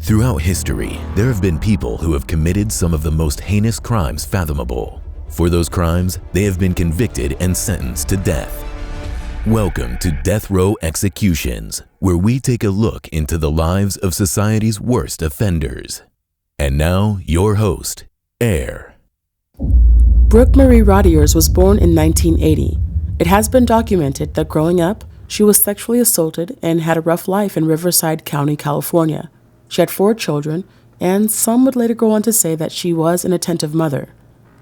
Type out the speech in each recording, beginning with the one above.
Throughout history, there have been people who have committed some of the most heinous crimes fathomable. For those crimes, they have been convicted and sentenced to death. Welcome to Death Row Executions, where we take a look into the lives of society's worst offenders. And now, your host, Air. Brooke Marie Rottiers was born in 1980. It has been documented that growing up, she was sexually assaulted and had a rough life in Riverside County, California. She had 4 children, and some would later go on to say that she was an attentive mother.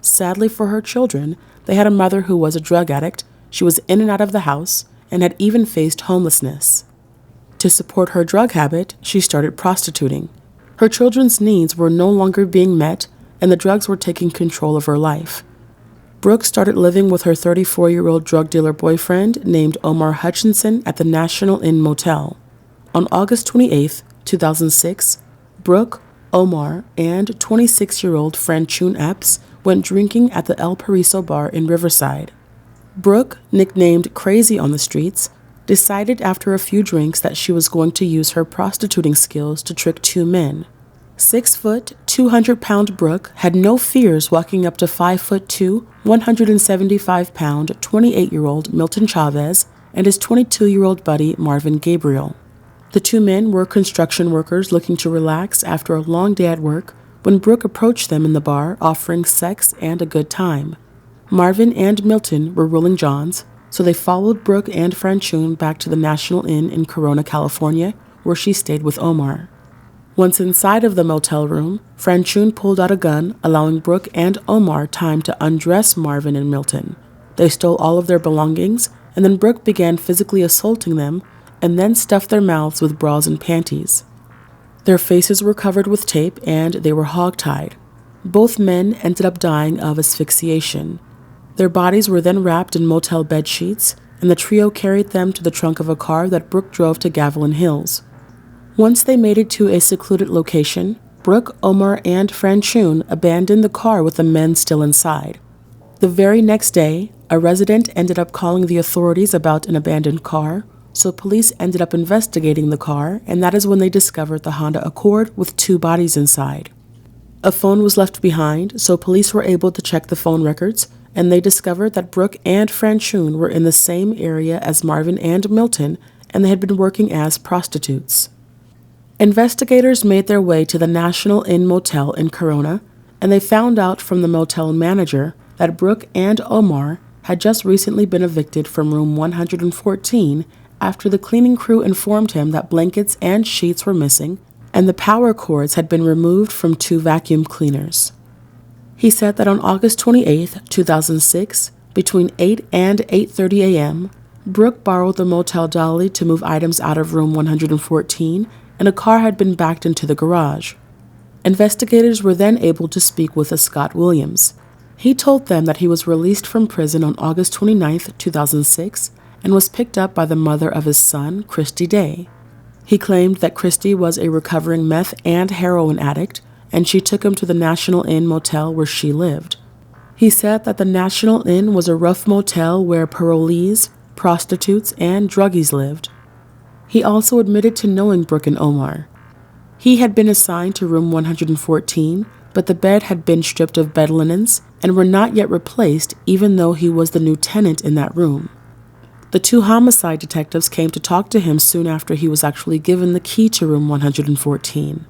Sadly for her children, they had a mother who was a drug addict. She was in and out of the house and had even faced homelessness. To support her drug habit, she started prostituting. Her children's needs were no longer being met, and the drugs were taking control of her life. Brooke started living with her 34-year-old drug dealer boyfriend named Omar Hutchinson at the National Inn Motel. On August 28, 2006, Brooke, Omar, and 26-year-old Franchune Epps went drinking at the El Paraiso bar in Riverside. Brooke, nicknamed Crazy on the streets, decided after a few drinks that she was going to use her prostituting skills to trick 2 men. 6-foot, 200-pound Brooke had no fears walking up to 5'2", 175-pound, 28-year-old Milton Chavez and his 22-year-old buddy Marvin Gabriel. The 2 men were construction workers looking to relax after a long day at work when Brooke approached them in the bar offering sex and a good time. Marvin and Milton were rolling johns, so they followed Brooke and Franchune back to the National Inn in Corona, California, where she stayed with Omar. Once inside of the motel room, Franchune pulled out a gun, allowing Brooke and Omar time to undress Marvin and Milton. They stole all of their belongings, and then Brooke began physically assaulting them and then stuffed their mouths with bras and panties. Their faces were covered with tape and they were hogtied. Both men ended up dying of asphyxiation. Their bodies were then wrapped in motel bed sheets, and the trio carried them to the trunk of a car that Brooke drove to Gavilan Hills. Once they made it to a secluded location, Brooke, Omar, and Franchune abandoned the car with the men still inside. The very next day, a resident ended up calling the authorities about an abandoned car, so police ended up investigating the car, and that is when they discovered the Honda Accord with 2 bodies inside. A phone was left behind, so police were able to check the phone records, and they discovered that Brooke and Franchune were in the same area as Marvin and Milton, and they had been working as prostitutes. Investigators made their way to the National Inn Motel in Corona, and they found out from the motel manager that Brooke and Omar had just recently been evicted from room 114 after the cleaning crew informed him that blankets and sheets were missing and the power cords had been removed from 2 vacuum cleaners. He said that on August 28, 2006, between 8 and 8:30 a.m., Brooke borrowed the motel dolly to move items out of room 114, and a car had been backed into the garage. Investigators were then able to speak with a Scott Williams. He told them that he was released from prison on August 29, 2006, and was picked up by the mother of his son, Christy Day. He claimed that Christy was a recovering meth and heroin addict, and she took him to the National Inn Motel where she lived. He said that the National Inn was a rough motel where parolees, prostitutes, and druggies lived. He also admitted to knowing Brooke and Omar. He had been assigned to room 114, but the bed had been stripped of bed linens and were not yet replaced, even though he was the new tenant in that room. The 2 homicide detectives came to talk to him soon after he was actually given the key to room 114.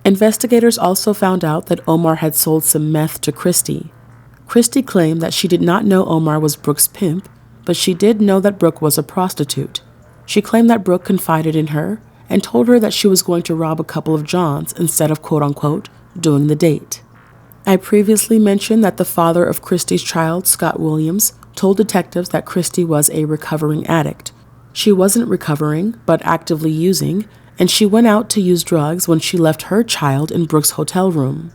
Investigators also found out that Omar had sold some meth to Christy. Christy claimed that she did not know Omar was Brooke's pimp, but she did know that Brooke was a prostitute. She claimed that Brooke confided in her and told her that she was going to rob a couple of Johns instead of quote-unquote doing the date. I previously mentioned that the father of Christy's child, Scott Williams, told detectives that Christy was a recovering addict. She wasn't recovering, but actively using, and she went out to use drugs when she left her child in Brooke's hotel room.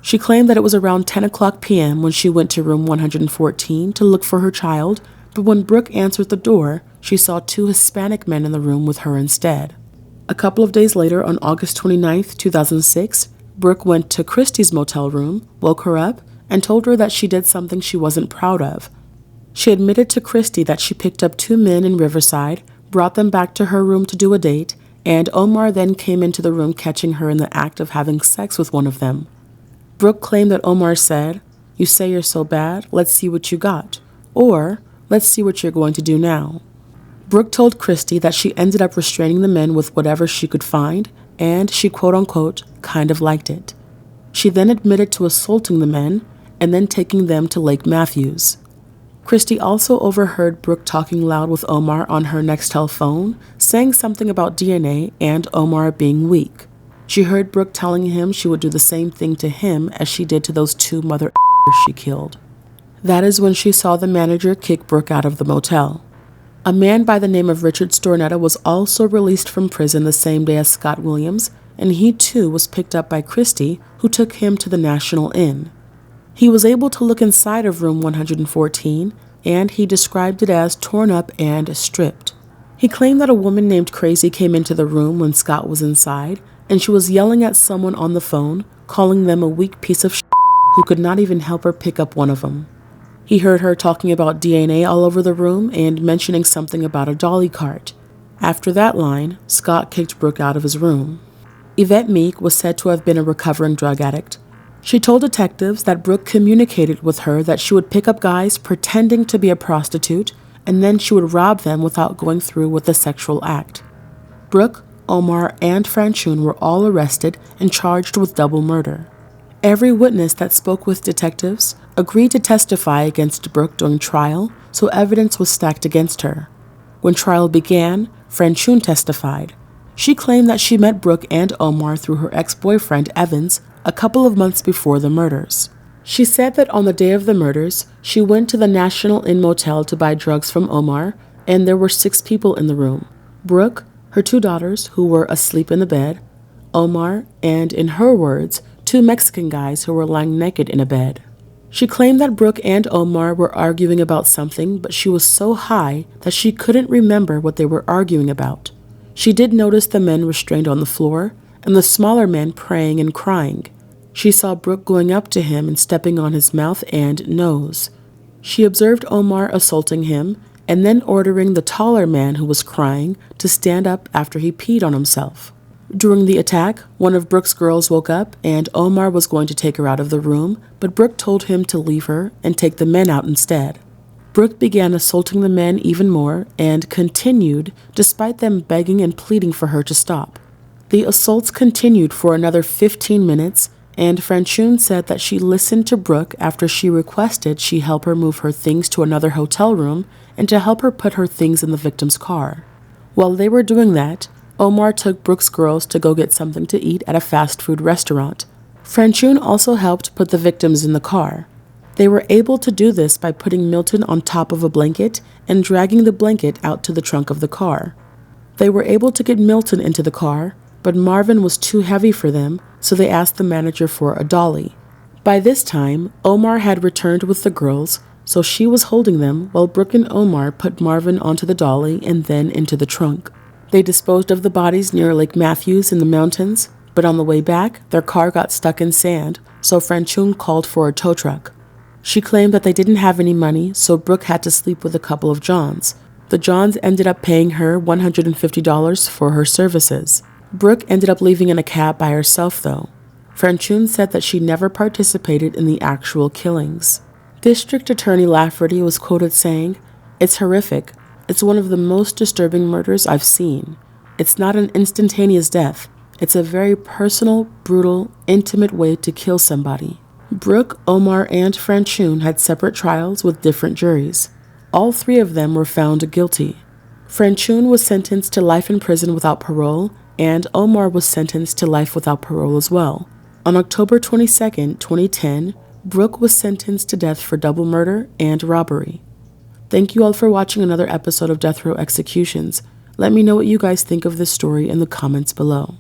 She claimed that it was around 10 o'clock p.m. when she went to room 114 to look for her child, but when Brooke answered the door, she saw 2 Hispanic men in the room with her instead. A couple of days later, on August 29, 2006, Brooke went to Christy's motel room, woke her up, and told her that she did something she wasn't proud of. She admitted to Christy that she picked up 2 men in Riverside, brought them back to her room to do a date, and Omar then came into the room catching her in the act of having sex with one of them. Brooke claimed that Omar said, "You say you're so bad, let's see what you got," or "Let's see what you're going to do now." Brooke told Christy that she ended up restraining the men with whatever she could find, and she quote-unquote kind of liked it. She then admitted to assaulting the men and then taking them to Lake Matthews. Christy also overheard Brooke talking loud with Omar on her Nextel phone, saying something about DNA and Omar being weak. She heard Brooke telling him she would do the same thing to him as she did to those two mother she killed. That is when she saw the manager kick Brooke out of the motel. A man by the name of Richard Stornetta was also released from prison the same day as Scott Williams, and he too was picked up by Christy, who took him to the National Inn. He was able to look inside of room 114, and he described it as torn up and stripped. He claimed that a woman named Crazy came into the room when Scott was inside, and she was yelling at someone on the phone, calling them a weak piece of shit who could not even help her pick up one of them. He heard her talking about DNA all over the room and mentioning something about a dolly cart. After that line, Scott kicked Brooke out of his room. Yvette Meek was said to have been a recovering drug addict. She told detectives that Brooke communicated with her that she would pick up guys pretending to be a prostitute, and then she would rob them without going through with the sexual act. Brooke, Omar, and Franchune were all arrested and charged with double murder. Every witness that spoke with detectives agreed to testify against Brooke during trial, so evidence was stacked against her. When trial began, Franchune testified. She claimed that she met Brooke and Omar through her ex-boyfriend Evans a couple of months before the murders. She said that on the day of the murders, she went to the National Inn Motel to buy drugs from Omar, and there were 6 people in the room: Brooke, her 2 daughters who were asleep in the bed, Omar, and, in her words, 2 Mexican guys who were lying naked in a bed. She claimed that Brooke and Omar were arguing about something, but she was so high that she couldn't remember what they were arguing about. She did notice the men restrained on the floor, and the smaller men praying and crying. She saw Brooke going up to him and stepping on his mouth and nose. She observed Omar assaulting him, and then ordering the taller man who was crying to stand up after he peed on himself. During the attack, one of Brooke's girls woke up and Omar was going to take her out of the room, but Brooke told him to leave her and take the men out instead. Brooke began assaulting the men even more and continued despite them begging and pleading for her to stop. The assaults continued for another 15 minutes, and Franchune said that she listened to Brooke after she requested she help her move her things to another hotel room and to help her put her things in the victim's car. While they were doing that, Omar took Brooke's girls to go get something to eat at a fast food restaurant. Franchune also helped put the victims in the car. They were able to do this by putting Milton on top of a blanket and dragging the blanket out to the trunk of the car. They were able to get Milton into the car, but Marvin was too heavy for them, so they asked the manager for a dolly. By this time, Omar had returned with the girls, so she was holding them while Brooke and Omar put Marvin onto the dolly and then into the trunk. They disposed of the bodies near Lake Matthews in the mountains, but on the way back, their car got stuck in sand, so Franchune called for a tow truck. She claimed that they didn't have any money, so Brooke had to sleep with a couple of Johns. The Johns ended up paying her $150 for her services. Brooke ended up leaving in a cab by herself, though. Franchune said that she never participated in the actual killings. District Attorney Lafferty was quoted saying, "It's horrific. It's one of the most disturbing murders I've seen. It's not an instantaneous death. It's a very personal, brutal, intimate way to kill somebody." Brooke, Omar, and Franchune had separate trials with different juries. All 3 of them were found guilty. Franchune was sentenced to life in prison without parole, and Omar was sentenced to life without parole as well. On October 22, 2010, Brooke was sentenced to death for double murder and robbery. Thank you all for watching another episode of Death Row Executions. Let me know what you guys think of this story in the comments below.